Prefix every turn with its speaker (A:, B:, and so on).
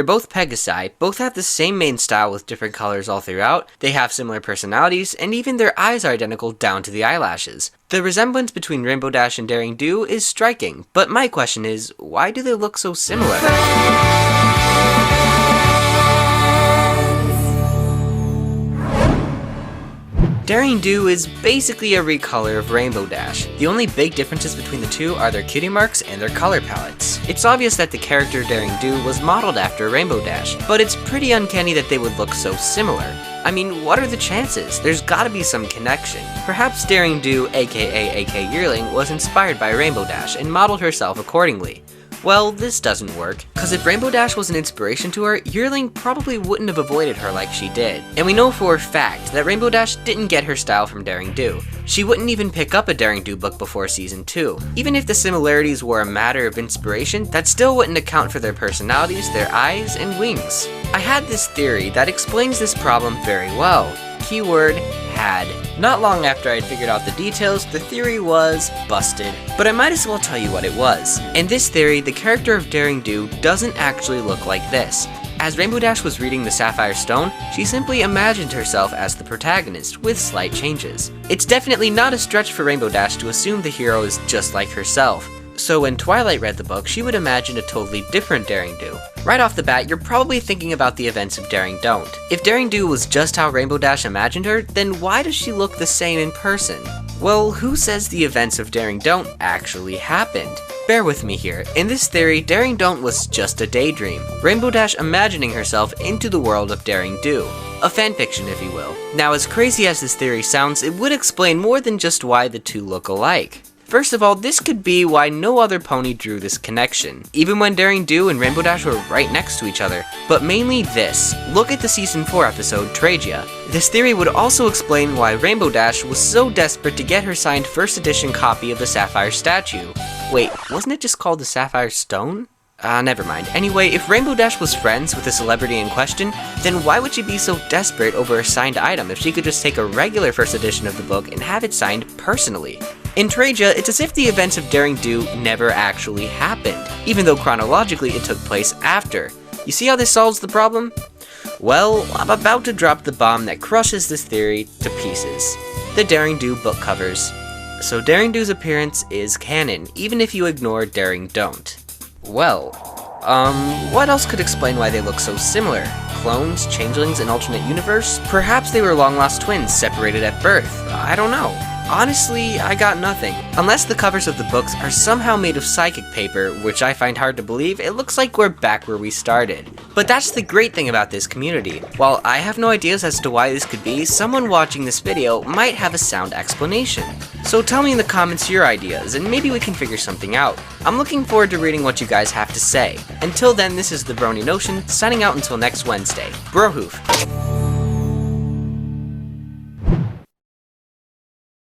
A: They're both Pegasi, both have the same main style with different colors all throughout, they have similar personalities, and even their eyes are identical down to the eyelashes. The resemblance between Rainbow Dash and Daring Do is striking, but my question is, why do they look so similar? Daring Do is basically a recolor of Rainbow Dash. The only big differences between the two are their cutie marks and their color palettes. It's obvious that the character Daring Do was modeled after Rainbow Dash, but it's pretty uncanny that they would look so similar. I mean, what are the chances? There's gotta be some connection. Perhaps Daring Do, aka AK Yearling, was inspired by Rainbow Dash and modeled herself accordingly. Well, this doesn't work, cause if Rainbow Dash was an inspiration to her, Yearling probably wouldn't have avoided her like she did. And we know for a fact that Rainbow Dash didn't get her style from Daring Do. She wouldn't even pick up a Daring Do book before season 2. Even if the similarities were a matter of inspiration, that still wouldn't account for their personalities, their eyes, and wings. I had this theory that explains this problem very well. Keyword, had. Not long after I'd figured out the details, the theory was busted. But I might as well tell you what it was. In this theory, the character of Daring Do doesn't actually look like this. As Rainbow Dash was reading the Sapphire Stone, she simply imagined herself as the protagonist, with slight changes. It's definitely not a stretch for Rainbow Dash to assume the hero is just like herself. So when Twilight read the book, she would imagine a totally different Daring Do. Right off the bat, you're probably thinking about the events of Daring Don't. If Daring Do was just how Rainbow Dash imagined her, then why does she look the same in person? Well, who says the events of Daring Don't actually happened? Bear with me here. In this theory, Daring Don't was just a daydream. Rainbow Dash imagining herself into the world of Daring Do. A fanfiction, if you will. Now, as crazy as this theory sounds, it would explain more than just why the two look alike. First of all, this could be why no other pony drew this connection, even when Daring Do and Rainbow Dash were right next to each other. But mainly this. Look at the season 4 episode, Tragia. This theory would also explain why Rainbow Dash was so desperate to get her signed first edition copy of the Sapphire statue. Wait, wasn't it just called the Sapphire Stone? Never mind. Anyway, if Rainbow Dash was friends with the celebrity in question, then why would she be so desperate over a signed item if she could just take a regular first edition of the book and have it signed personally? In Tragia, it's as if the events of Daring Do never actually happened, even though chronologically it took place after. You see how this solves the problem? Well, I'm about to drop the bomb that crushes this theory to pieces. The Daring Do book covers. So Daring Do's appearance is canon, even if you ignore Daring Don't. Well, what else could explain why they look so similar? Clones, changelings, an alternate universe? Perhaps they were long-lost twins separated at birth. I don't know. Honestly, I got nothing. Unless the covers of the books are somehow made of psychic paper, which I find hard to believe, it looks like we're back where we started. But that's the great thing about this community. While I have no ideas as to why this could be, someone watching this video might have a sound explanation. So tell me in the comments your ideas, and maybe we can figure something out. I'm looking forward to reading what you guys have to say. Until then, this is the Brony Notion, signing out until next Wednesday. Brohoof.